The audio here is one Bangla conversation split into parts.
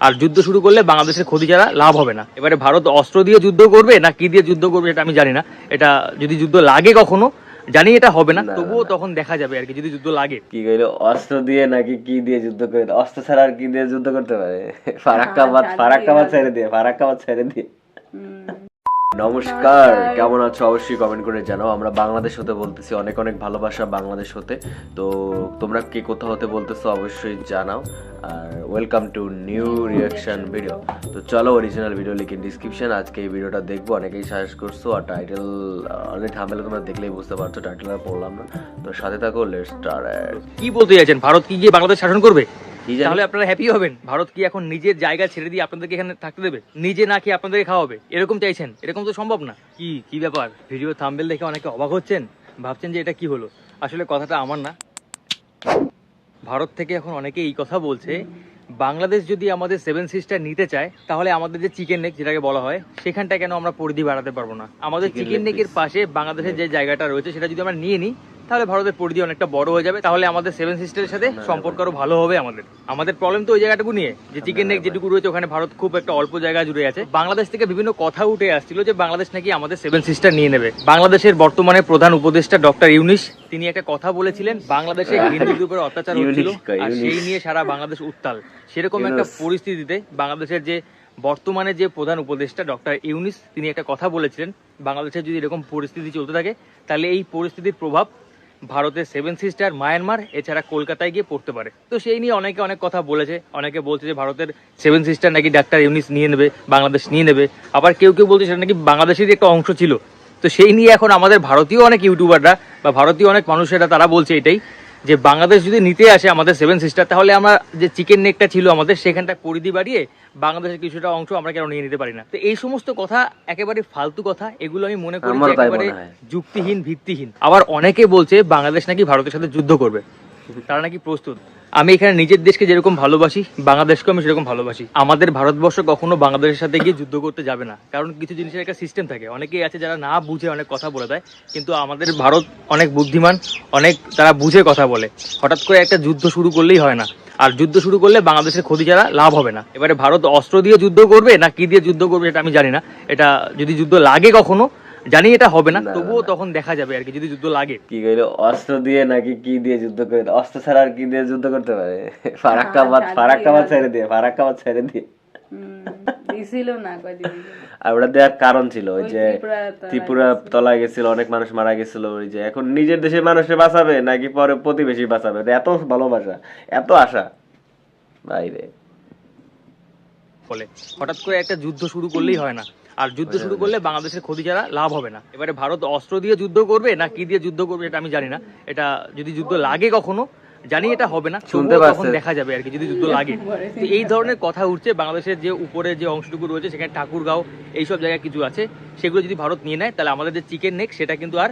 আর যুদ্ধ শুরু করলে বাংলাদেশের ক্ষতি ছাড়া লাভ হবে না। এবারে ভারত অস্ত্র দিয়ে যুদ্ধ করবে না কি দিয়ে যুদ্ধ করবে সেটা আমি জানি না। এটা যদি যুদ্ধ লাগে কখনো, জানি এটা হবে না, তবুও তখন দেখা যাবে আর কি, যদি যুদ্ধ লাগে। কি কইলো, অস্ত্র দিয়ে নাকি কি দিয়ে যুদ্ধ করে? অস্ত্র ছাড়া আর কি দিয়ে যুদ্ধ করতে পারে? ফারাক্কাবাদ ছেড়ে দিয়ে। নমস্কার, কেমন আছো অবশ্যই কমেন্ট করে জানাও। আমরা বাংলাদেশ হতে বলতেছি, অনেক অনেক ভালোবাসা বাংলাদেশ হতে। তো তোমরা কে কোথা হতে বলতেছো অবশ্যই জানাও। আর welcome to new reaction video. তো চলো, original video link in description. আজকে এই ভিডিওটা দেখবো, অনেকেই সাজেস্ট করছো। আর টাইটেল অনেক থাম্বনেল তোমরা দেখলেই বুঝতে পারছো, টাইটেল আর পড়লাম না। তো সাথে থাকো, লেটস স্টার্ট। কি বলতে চাইছেন, ভারত কি গিয়ে বাংলাদেশ শাসন করবে? তাহলে আপনারা হ্যাপি হবেন? ভারত কি এখন নিজের জায়গা ছেড়ে দিয়ে আপনাদেরকে এখানে থাকতে দেবে? নিজে না খেয়ে আপনাদেরকে খাওয়াবে? এরকম চাইছেন? এরকম তো সম্ভব না। কি ব্যাপার? ভিডিও থাম্বনেল দেখে অনেকে অবাক হচ্ছেন, ভাবছেন যে এটা কি হলো। আসলে কথাটা আমার না। ভারত থেকে এখন অনেকে এই কথা বলছে, বাংলাদেশ যদি আমাদের 7 সিস্টার নিতে চায়, তাহলে আমাদের যে চিকেন নেক যেটাকে বলা হয়, সেখানটা কেন আমরা পরিধি বাড়াতে পারবো না? আমাদের চিকেন নেকের পাশে বাংলাদেশের যে জায়গাটা রয়েছে সেটা যদি আমরা নিয়ে নিই, তাহলে ভারতের পরিধি অনেকটা বড় হয়ে যাবে। তাহলে আমাদের 7 সিস্টারের সাথে সম্পর্ক আরো ভালো হবে। আমাদের প্রবলেম তো ওই জায়গাটুকু নিয়ে, যে চিকেন নেক যেটুকু রয়েছে ওখানে ভারত খুব একটা অল্প জায়গা জুড়ে আছে। বাংলাদেশ থেকে বিভিন্ন কথা উঠে আসছিল যে বাংলাদেশ নাকি আমাদের 7 সিস্টার নিয়ে নেবে। বাংলাদেশের বর্তমানে প্রধান উপদেষ্টা ডক্টর ইউনিস, তিনি একটা কথা বলেছিলেন, বাংলাদেশে হিন্দুদের উপর অত্যাচার হচ্ছিল আর সেই নিয়ে সারা বাংলাদেশ উত্তাল। সেরকম একটা পরিস্থিতিতে বাংলাদেশের যে বর্তমানে যে প্রধান উপদেষ্টা ডক্টর ইউনিস, তিনি একটা কথা বলেছিলেন, বাংলাদেশে যদি এরকম পরিস্থিতি চলতে থাকে তাহলে এই পরিস্থিতির প্রভাব ভারতের 7 সিস্টার, মায়ানমার, এছাড়া কলকাতায় গিয়ে পড়তে পারে। তো সেই নিয়ে অনেকে অনেক কথা বলেছে। অনেকে বলছে যে ভারতের 7 সিস্টার নাকি ডাক্তার ইউনিস নিয়ে নেবে, বাংলাদেশ নিয়ে নেবে। আবার কেউ কেউ বলছে সেটা নাকি বাংলাদেশেরই একটা অংশ ছিল। তো সেই নিয়ে এখন আমাদের ভারতীয় অনেক ইউটিউবাররা বা ভারতীয় অনেক মানুষেরা তারা বলছে এটাই, যে বাংলাদেশ যদি নিতে আসে আমাদের 7 সিস্টার, তাহলে আমরা যে চিকেন নেকটা ছিল আমাদের, সেখানটা পরিধি বাড়িয়ে বাংলাদেশের কিছুটা অংশ আমরা কেন নিয়ে নিতে পারি না? তো এই সমস্ত কথা একেবারে ফালতু কথা, এগুলো আমি মনে করি যে একেবারে যুক্তিহীন, ভিত্তিহীন। আবার অনেকে বলছে বাংলাদেশ নাকি ভারতের সাথে যুদ্ধ করবে, তারা নাকি প্রস্তুত। আমি এখানে নিজের দেশকে যেরকম ভালোবাসি, বাংলাদেশকে আমি সেরকম ভালোবাসি। আমাদের ভারতবর্ষ কখনো বাংলাদেশের সাথে গিয়ে যুদ্ধ করতে যাবে না, কারণ কিছু জিনিসের একটা সিস্টেম থাকে। অনেকেই আছে যারা না বুঝে অনেক কথা বলে দেয়, কিন্তু আমাদের ভারত অনেক বুদ্ধিমান, অনেক তারা বুঝে কথা বলে। হঠাৎ করে একটা যুদ্ধ শুরু করলেই হয় না, আর যুদ্ধ শুরু করলে বাংলাদেশের ক্ষতি ছাড়া লাভ হবে না। এবারে ভারত অস্ত্র দিয়ে যুদ্ধ করবে না কি দিয়ে যুদ্ধ করবে সেটা আমি জানি না। এটা যদি যুদ্ধ লাগে কখনো, জানি এটা হবে না, তবুও তখন দেখা যাবে আর কি, যদি যুদ্ধ লাগে। কি কইলো, অস্ত্র দিয়ে নাকি কি দিয়ে যুদ্ধ করে? অস্ত্র ছাড়া আর কি দিয়ে যুদ্ধ করতে পারে? ফারাক্কাবাদ ছেড়ে দিয়ে। দিছিল না কয়দিন। আর ওটা দেওয়ার কারণ ছিল ওই যে ত্রিপুরা তলায় গেছিল, অনেক মানুষ মারা গেছিল। ওই যে এখন নিজের দেশের মানুষের বাঁচাবে নাকি পরে প্রতিবেশী বাঁচাবে? এত ভালোবাসা, এত আশা বাইরে বলে। হঠাৎ করে একটা যুদ্ধ শুরু করলেই হয় না, আর যুদ্ধ শুরু করলে বাংলাদেশের ক্ষতি ছাড়া লাভ হবে না। এবারে ভারত অস্ত্র দিয়ে যুদ্ধ করবে না কি দিয়ে যুদ্ধ করবে সেটা আমি জানি না। এটা যদি যুদ্ধ লাগে কখনো, জানি এটা হবে না, তখন দেখা যাবে আর কি, যদি যুদ্ধ লাগে। এই ধরনের কথা উঠছে। বাংলাদেশের যে উপরে যে অংশটুকু রয়েছে সেখানে ঠাকুরগাঁও এইসব জায়গায় কিছু আছে, সেগুলো যদি ভারত নিয়ে নেয়, তাহলে আমাদের যে চিকেন নেক সেটা কিন্তু আর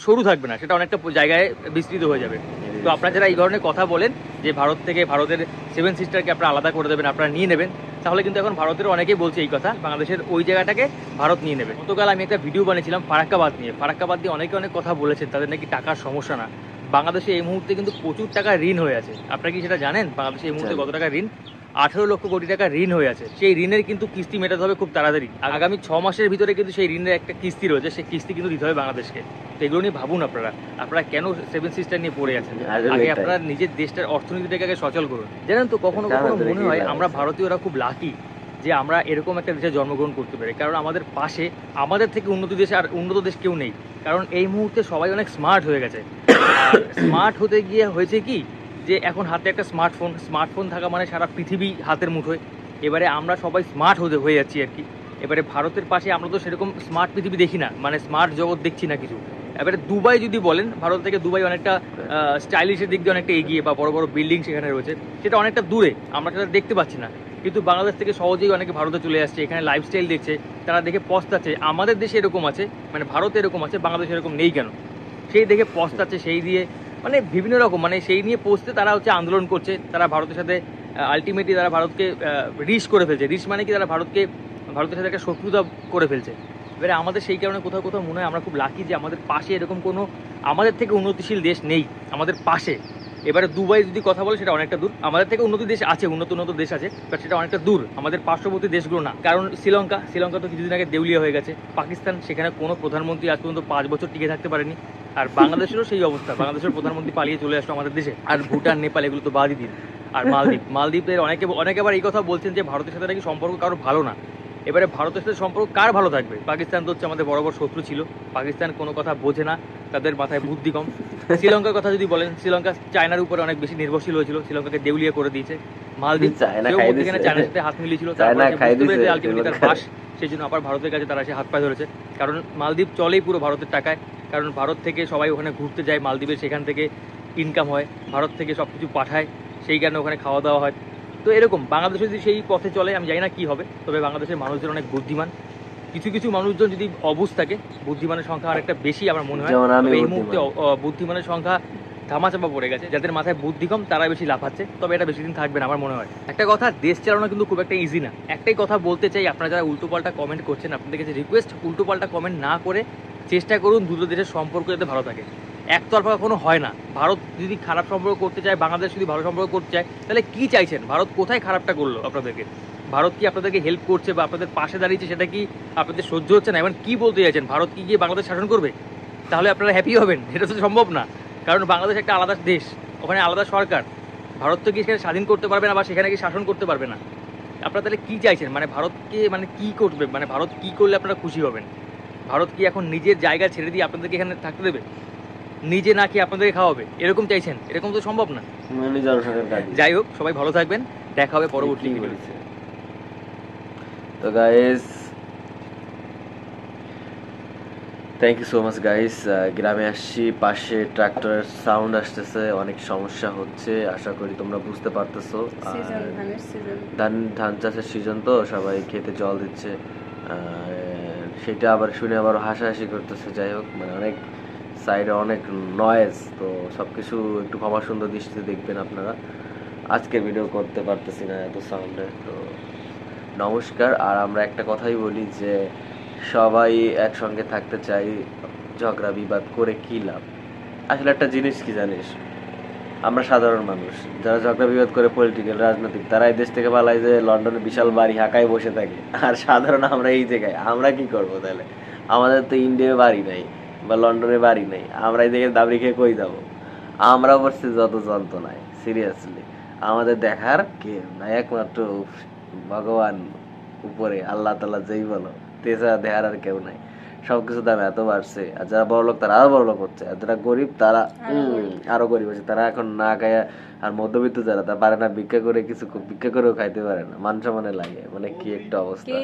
সরু থাকবে না, সেটা অনেকটা জায়গায় বিস্তৃত হয়ে যাবে। তো আপনারা যারা এই ধরনের কথা বলেন যে ভারত থেকে ভারতের 7 সিস্টারকে আপনারা আলাদা করে দেবেন, আপনারা নিয়ে নেবেন, তাহলে কিন্তু এখন ভারতের অনেকেই বলছে এই কথা, বাংলাদেশের ওই জায়গাটাকে ভারত নিয়ে নেবে। গতকাল আমি একটা ভিডিও বানিয়েছিলাম ফারাক্কাবাদ নিয়ে। ফারাক্কাবাদ দিয়ে অনেকে অনেক কথা বলেছেন, তাদের নাকি টাকার সমস্যা না। বাংলাদেশে এই মুহূর্তে কিন্তু প্রচুর টাকা ঋণ হয়ে আছে। আপনারা কি সেটা জানেন? বাংলাদেশে এই মুহূর্তে কত টাকা ঋণ? 18 লক্ষ কোটি টাকা ঋণ হয়ে আছে। সেই ঋণের কিন্তু কিস্তি মেটাতে হবে খুব তাড়াতাড়ি। আগামী 6 মাসের ভিতরে কিন্তু সেই ঋণের একটা কিস্তি রয়েছে, সেই কিস্তি কিন্তু দিতে হবে বাংলাদেশকে। তো এগুলো নিয়ে ভাবুন আপনারা কেন 7 সিস্টার নিয়ে পড়ে আছেন? আগে আপনারা নিজের দেশটার অর্থনীতিটাকে আগে সচল করুন। জানেন তো, কখনো কখনো মনে হয় আমরা ভারতীয়রা খুব লাকি যে আমরা এরকম একটা দেশে জন্মগ্রহণ করতে পারি, কারণ আমাদের পাশে আমাদের থেকে উন্নত দেশে আর উন্নত দেশ কেউ নেই। কারণ এই মুহূর্তে সবাই অনেক স্মার্ট হয়ে গেছে। আর স্মার্ট হতে গিয়ে হয়েছে কি, যে এখন হাতে একটা স্মার্টফোন থাকা মানে সারা পৃথিবী হাতের মুঠোয়। এবারে আমরা সবাই স্মার্ট হয়ে যাচ্ছি আর কি। এবারে ভারতের পাশে আমরা তো সেরকম স্মার্ট পৃথিবী দেখি না, মানে স্মার্ট জগৎ দেখছি না কিছু। এবারে দুবাই যদি বলেন, ভারত থেকে দুবাই অনেকটা স্টাইলিশের দিক দিয়ে অনেকটা এগিয়ে, বা বড় বড় বিল্ডিং সেখানে রয়েছে, সেটা অনেকটা দূরে, আমরা সেটা দেখতে পাচ্ছি না। কিন্তু বাংলাদেশ থেকে সহজেই অনেকে ভারতে চলে আসছে, এখানে লাইফস্টাইল দেখছে, তারা দেখে পস্তাচ্ছে আমাদের দেশে এরকম আছে, মানে ভারতে এরকম আছে, বাংলাদেশে এরকম নেই কেন, সেই দেখে পস্তাচ্ছে। সেই দিয়ে মানে বিভিন্ন রকম, মানে সেই নিয়ে পৌঁছতে তারা আন্দোলন করছে। তারা ভারতের সাথে আলটিমেটলি তারা ভারতকে রিস করে ফেলছে। রিস মানে কি, তারা ভারতের সাথে একটা শত্রুতা করে ফেলছে। এবারে আমাদের সেই কারণে কোথাও কোথাও মনে হয় আমরা খুব লাকি যে আমাদের পাশে এরকম কোনো আমাদের থেকে উন্নতিশীল দেশ নেই আমাদের পাশে। এবারে দুবাই যদি কথা বলে সেটা অনেকটা দূর, আমাদের থেকে উন্নত দেশ আছে, উন্নত দেশ আছে, বাট সেটা অনেকটা দূর, আমাদের পার্শ্ববর্তী দেশগুলো না। কারণ শ্রীলঙ্কা তো কিছুদিন আগে দেউলিয়া হয়ে গেছে। পাকিস্তান, সেখানে কোনো প্রধানমন্ত্রী আজ পর্যন্ত 5 বছর টিকে থাকতে পারেনি। আর বাংলাদেশেরও সেই অবস্থা, বাংলাদেশের প্রধানমন্ত্রী পালিয়ে চলে আসলো আমাদের দেশে। আর ভুটান, নেপাল এগুলো তো বাদই দিন। আর মালদ্বীপের অনেকে আবার এই কথা বলছেন যে ভারতের সাথে নাকি সম্পর্ক কারো ভালো না। এবারে ভারতের সাথে সম্পর্ক কার ভালো থাকবে? পাকিস্তান তো হচ্ছে আমাদের বড় শত্রু ছিল। পাকিস্তান কোনো কথা বোঝে না, তাদের মাথায় বুদ্ধি কম। শ্রীলঙ্কার কথা যদি বলেন, শ্রীলঙ্কা চায়নার উপরে অনেক বেশি নির্ভরশীল হয়েছিল, শ্রীলঙ্কাকে দেউলিয়া করে দিয়েছে। মালদ্বীপ সেও মধ্যখানে চায়নার সাথে হাত মিলিয়েছিল, তারপরে আলটিমেটলি তার বাস, সেই জন্য আবার ভারতের কাছে তারা এসে হাত পায়ে ধরেছে। কারণ মালদ্বীপ চলেই পুরো ভারতের টাকায়, কারণ ভারত থেকে সবাই ওখানে ঘুরতে যায়, মালদ্বীপের সেখান থেকে ইনকাম হয়, ভারত থেকে সব কিছু পাঠায়, সেই কারণে ওখানে খাওয়া দাওয়া হয়। তো এরকম বাংলাদেশে যদি সেই পথে চলে, আমি জানি না কি হবে, তবে বাংলাদেশের মানুষজন অনেক বুদ্ধিমান। কিছু মানুষজন যদি অবুঝ থাকে, বুদ্ধিমানের সংখ্যা অনেকটা বেশি আমার মনে হয়। তবে এই মুহূর্তে বুদ্ধিমানের সংখ্যা ধামাচাপা পড়ে গেছে, যাদের মাথায় বুদ্ধি কম তারাই বেশি লাফাচ্ছে। তবে এটা বেশি দিন থাকবে না আমার মনে হয়। একটা কথা, দেশ চালানো কিন্তু খুব একটা ইজি না। একটাই কথা বলতে চাই, আপনারা যারা উল্টোপাল্টা কমেন্ট করছেন, আপনাদের কাছে রিকোয়েস্ট, উল্টোপাল্টা কমেন্ট না করে চেষ্টা করুন দুটো দেশের সম্পর্ক যাতে ভালো থাকে। একতরফা কখনো হয় না। ভারত যদি খারাপ সম্পর্ক করতে চায়, বাংলাদেশ যদি ভালো সম্পর্ক করতে চায়, তাহলে কি চাইছেন? ভারত কোথায় খারাপটা করলো আপনাদেরকে? ভারত কি আপনাদেরকে হেল্প করছে বা আপনাদের পাশে দাঁড়িয়েছে, সেটা কি আপনাদের সহ্য হচ্ছে না? এমন কি বলতে চাইছেন? ভারত কি গিয়ে বাংলাদেশ শাসন করবে? তাহলে আপনারা হ্যাপি হবেন? এটা তো সম্ভব না, কারণ বাংলাদেশ একটা আলাদা দেশ, ওখানে আলাদা সরকার। ভারত তো কি সেখানে স্বাধীন করতে পারবে না বা সেখানে কি শাসন করতে পারবে না? আপনারা তাহলে কি চাইছেন? মানে ভারতকে কি করবে, মানে ভারত কি করলে আপনারা খুশি হবেন? ভারত কি এখন নিজের জায়গা ছেড়ে দিয়ে আপনাদেরকে এখানে থাকতে দেবে? নিজে না খেয়ে আপনাদেরকে খাওয়াবে, এরকম চাইছেন? এরকম তো সম্ভব না। যাই হোক, সবাই ভালো থাকবেন, দেখা হবে পরবর্তী ভিডিওতে। তো guys, thank you so much guys. গ্রামে আসছি, পাশে ট্রাক্টরের সাউন্ড আসতেছে, অনেক সমস্যা হচ্ছে, আশা করি তোমরা বুঝতে পারতেছো। ধান চাষের সিজন, তো সবাই খেতে জল দিচ্ছে, সেটা আবার শুনে আবার হাসাহাসি করতেছে। যাই হোক, মানে অনেক সাইডে অনেক নয়েজ, তো সব কিছু একটু ক্ষমা সুন্দর দৃষ্টিতে দেখবেন আপনারা। আজকে ভিডিও করতে পারতেছি না এত সাউন্ডে, তো নমস্কার। আর আমরা একটা কথাই বলি যে সবাই একসঙ্গে থাকতে চাই, ঝগড়া বিবাদ করে কি লাভ? আসলে একটা জিনিস কি জানিস, আমরা সাধারণ মানুষ যারা ঝগড়া বিবাদ করে পলিটিক্যাল রাজনৈতিক, তারা এই দেশ থেকে পালায় যে লন্ডনে বিশাল বাড়ি হাঁকায় বসে থাকে, আর সাধারণ আমরা এই জায়গায়, আমরা কি করবো তাহলে? আমাদের তো ইন্ডিয়ায় বাড়ি নাই বা লন্ডনে বাড়ি নেই, আমরা এই জায়গায় দাবড়ি খেয়ে কই যাবো? আমরা বসছি যত যন্ত্রণায়, সিরিয়াসলি আমাদের দেখার কে না, একমাত্র ভগবান উপরে, আল্লাহ তাআলা যেই বলো, তেছাড়া দেখার আর কেউ নাই। সবকিছু দাম এত বাড়ছে, আর যারা বড় লোক তারা আরো বড় লোক হচ্ছে, আর যারা গরিব তারা আরো গরিব হচ্ছে। তারা এখন না খায়, আর মধ্যবিত্ত যারা, তা পারে না ভিক্ষা করে, কিছু ভিক্ষা করেও খাইতে পারে না, মান সম্মানে লাগে। মানে কি একটা অবস্থা!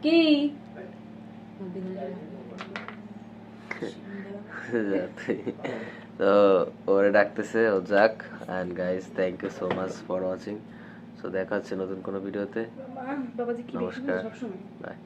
কি তো ওরে ডাকতেছে, ও যাক। And guys, thank you so much for watching. So দেখা হচ্ছে নতুন কোনো ভিডিওতে। বাবাজি কি নমস্কার, সবসময় বাই।